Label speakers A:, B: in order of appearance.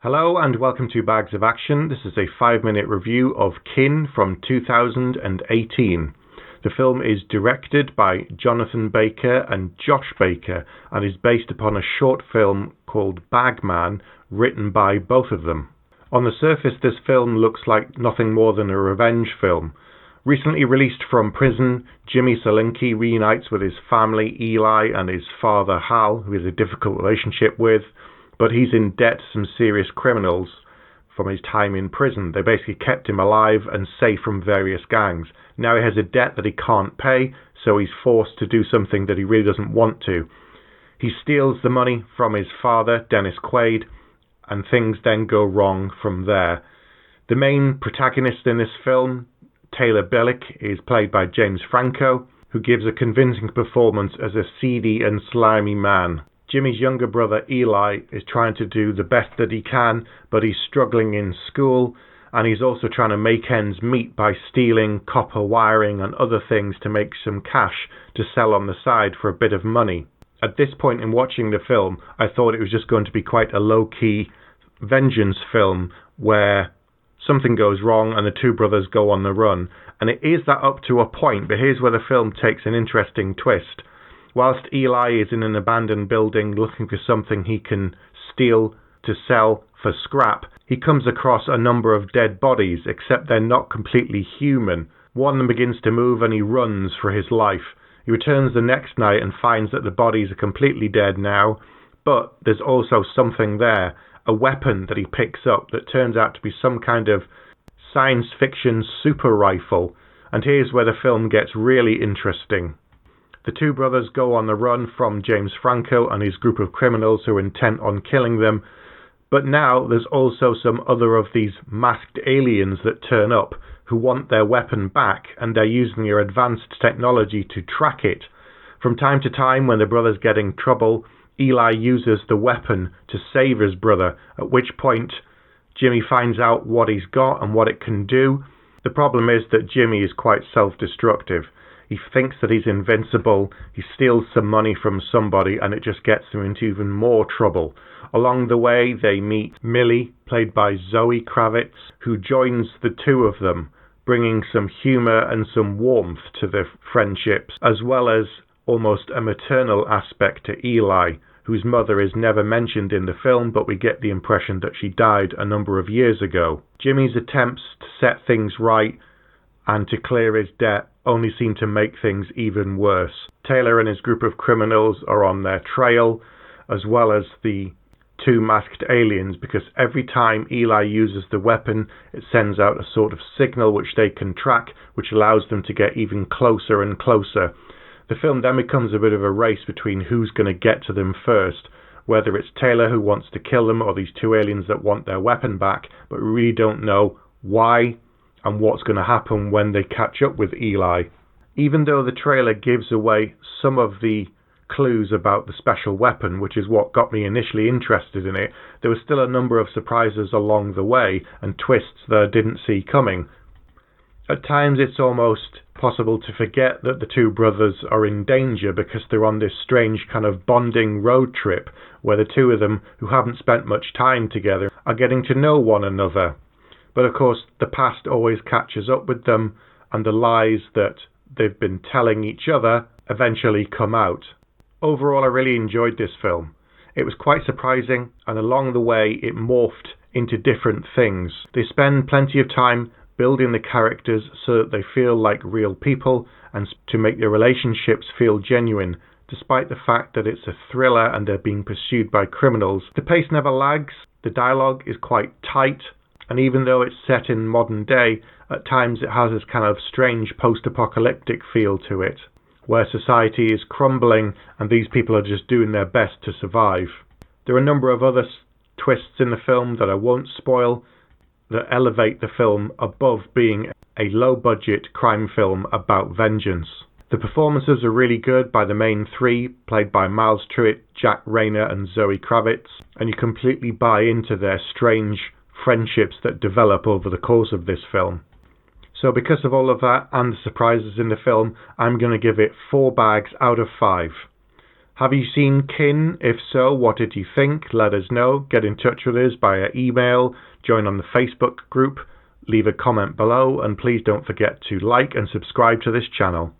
A: Hello and welcome to Bags of Action. This is a 5-minute review of Kin from 2018. The film is directed by Jonathan Baker and Josh Baker and is based upon a short film called Bagman, written by both of them. On the surface, this film looks like nothing more than a revenge film. Recently released from prison, Jimmy Solinki reunites with his family, Eli, and his father, Hal, who he has a difficult relationship with. But he's in debt to some serious criminals from his time in prison. They basically kept him alive and safe from various gangs. Now he has a debt that he can't pay, so he's forced to do something that he really doesn't want to. He steals the money from his father, Dennis Quaid, and things then go wrong from there. The main protagonist in this film, Taylor Billick, is played by James Franco, who gives a convincing performance as a seedy and slimy man. Jimmy's younger brother Eli is trying to do the best that he can, but he's struggling in school, and he's also trying to make ends meet by stealing copper wiring and other things to make some cash to sell on the side for a bit of money. At this point in watching the film, I thought it was just going to be quite a low-key vengeance film where something goes wrong and the two brothers go on the run. And it is that up to a point, but here's where the film takes an interesting twist. Whilst Eli is in an abandoned building looking for something he can steal to sell for scrap, he comes across a number of dead bodies, except they're not completely human. One of them begins to move and he runs for his life. He returns the next night and finds that the bodies are completely dead now, but there's also something there, a weapon that he picks up that turns out to be some kind of science fiction super rifle. And here's where the film gets really interesting. The two brothers go on the run from James Franco and his group of criminals who are intent on killing them. But now there's also some other of these masked aliens that turn up who want their weapon back, and they're using their advanced technology to track it. From time to time, when the brothers get in trouble, Eli uses the weapon to save his brother, at which point Jimmy finds out what he's got and what it can do. The problem is that Jimmy is quite self-destructive. He thinks that he's invincible, he steals some money from somebody, and it just gets him into even more trouble. Along the way, they meet Millie, played by Zoe Kravitz, who joins the two of them, bringing some humour and some warmth to their friendships, as well as almost a maternal aspect to Eli, whose mother is never mentioned in the film, but we get the impression that she died a number of years ago. Jimmy's attempts to set things right and to clear his debt only seem to make things even worse. Taylor and his group of criminals are on their trail, as well as the two masked aliens, because every time Eli uses the weapon, it sends out a sort of signal which they can track, which allows them to get even closer and closer. The film then becomes a bit of a race between who's going to get to them first, whether it's Taylor who wants to kill them or these two aliens that want their weapon back, but we really don't know why and what's going to happen when they catch up with Eli. Even though the trailer gives away some of the clues about the special weapon, which is what got me initially interested in it, there were still a number of surprises along the way and twists that I didn't see coming. At times it's almost possible to forget that the two brothers are in danger because they're on this strange kind of bonding road trip where the two of them, who haven't spent much time together, are getting to know one another. But of course, the past always catches up with them, and the lies that they've been telling each other eventually come out. Overall, I really enjoyed this film. It was quite surprising, and along the way, it morphed into different things. They spend plenty of time building the characters so that they feel like real people, and to make their relationships feel genuine, despite the fact that it's a thriller and they're being pursued by criminals. The pace never lags, the dialogue is quite tight, and even though it's set in modern day, at times it has this kind of strange post-apocalyptic feel to it, where society is crumbling and these people are just doing their best to survive. There are a number of other twists in the film that I won't spoil that elevate the film above being a low-budget crime film about vengeance. The performances are really good by the main three, played by Myles Truitt, Jack Reynor and Zoe Kravitz, and you completely buy into their strange friendships that develop over the course of this film. So because of all of that and the surprises in the film, I'm going to give it 4 bags out of 5. Have you seen Kin? If so, what did you think? Let us know. Get in touch with us via email, join on the Facebook group, leave a comment below, and please don't forget to like and subscribe to this channel.